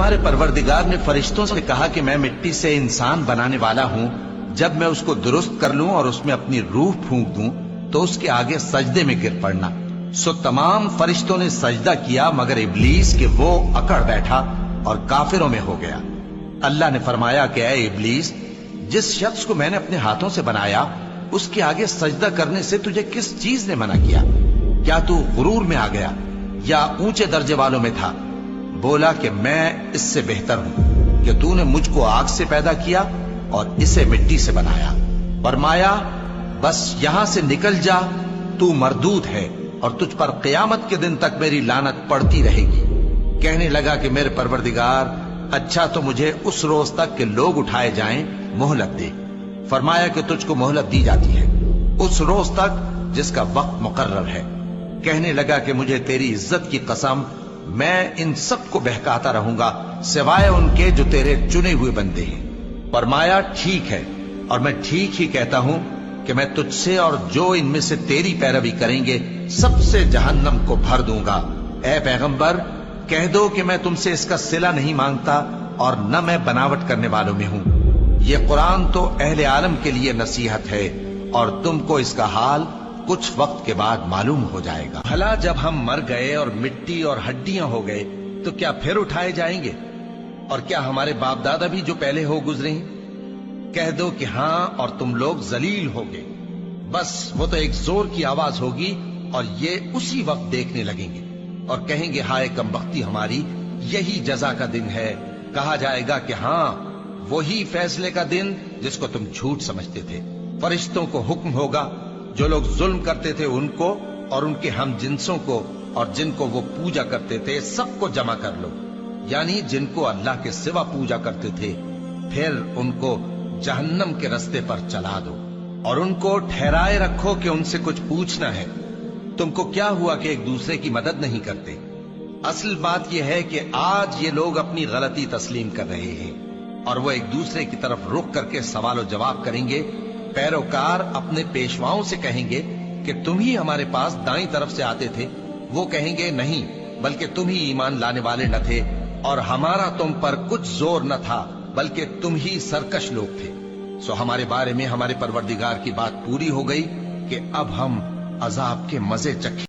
तुम्हारे परवरदिगार ने फरिश्तों से कहा कि मैं मिट्टी से इंसान बनाने वाला हूं, जब मैं उसको दुरुस्त कर लूं और उसमें अपनी रूह फूंक दूं तो उसके आगे सजदे में गिर पड़ना। सो तमाम फरिश्तों ने सजदा किया मगर इब्लीस के वो अकड़ बैठा और काफिरों में हो गया। अल्लाह ने फरमाया कि ऐ इब्लीस, जिस शख्स को मैंने अपने हाथों से बनाया उसके आगे सजदा करने से तुझे किस चीज ने मना किया? क्या तू गुरूर में आ गया या ऊंचे दर्जे वालों में था? बोला कि मैं इससे बेहतर हूं कि तूने मुझको आग से पैदा किया और इसे मिट्टी से बनाया। फरमाया बस यहां से निकल जा, तू मरदूद है और तुझ पर क़यामत के दिन तक मेरी लानत पड़ती रहेगी। कहने लगा कि मेरे परवरदिगार, अच्छा तो मुझे उस रोज तक के लोग उठाए जाएं मोहलत दे। फरमाया कि तुझको मोहलत दी जाती है उस रोज तक जिसका वक्त मुकर्रर है। कहने लगा कि मुझे तेरी इज्जत की कसम, मैं इन सब को बहकाता रहूंगा सिवाय उनके जो तेरे चुने हुए बंदे हैं। फरमाया ठीक है, और मैं ठीक ही कहता हूं कि मैं तुझसे और जो इनमें से तेरी पैरवी करेंगे सबसे जहन्नम को भर दूंगा। ऐ पैगंबर, कह दो कि मैं तुमसे इसका सिला नहीं मांगता और न मैं बनावट करने वालों में हूं। ये कुरान तो अहले आलम के लिए नसीहत है और तुमको इसका हाल कुछ वक्त के बाद मालूम हो जाएगा। भला जब हम मर गए और मिट्टी और हड्डियां हो गए तो क्या फिर उठाए जाएंगे? और क्या हमारे बाप दादा भी जो पहले हो गुजरे हैं? कह दो कि हां, और तुम लोग जलील होगे। बस वो तो एक जोर की आवाज होगी और ये उसी वक्त देखने लगेंगे और कहेंगे हाय कमबख्ती हमारी, यही जजा का दिन है। कहा जाएगा कि हां, वही फैसले का दिन जिसको तुम झूठ समझते थे। फरिश्तों को हुक्म होगा, जो लोग जुल्म करते थे उनको और उनके हम जिन्सों को और जिनको वो पूजा करते थे सबको जमा कर लो, यानी जिनको अल्लाह के सिवा पूजा करते थे, फिर उनको जहन्नम के रास्ते पर चला दो और उनको ठहराए रखो कि उनसे कुछ पूछना है। तुमको क्या हुआ कि एक दूसरे की मदद नहीं करते? असल बात यह है कि आज ये लोग अपनी गलती तस्लीम कर रहे हैं और वो एक दूसरे की तरफ रुख करके सवाल जवाब करेंगे। पैरोकार अपने पेशवाओं से कहेंगे कि तुम ही हमारे पास दाईं तरफ से आते थे। वो कहेंगे नहीं, बल्कि तुम ही ईमान लाने वाले न थे और हमारा तुम पर कुछ जोर न था, बल्कि तुम ही सरकश लोग थे। सो हमारे बारे में हमारे परवरदिगार की बात पूरी हो गई कि अब हम अजाब के मजे चखें।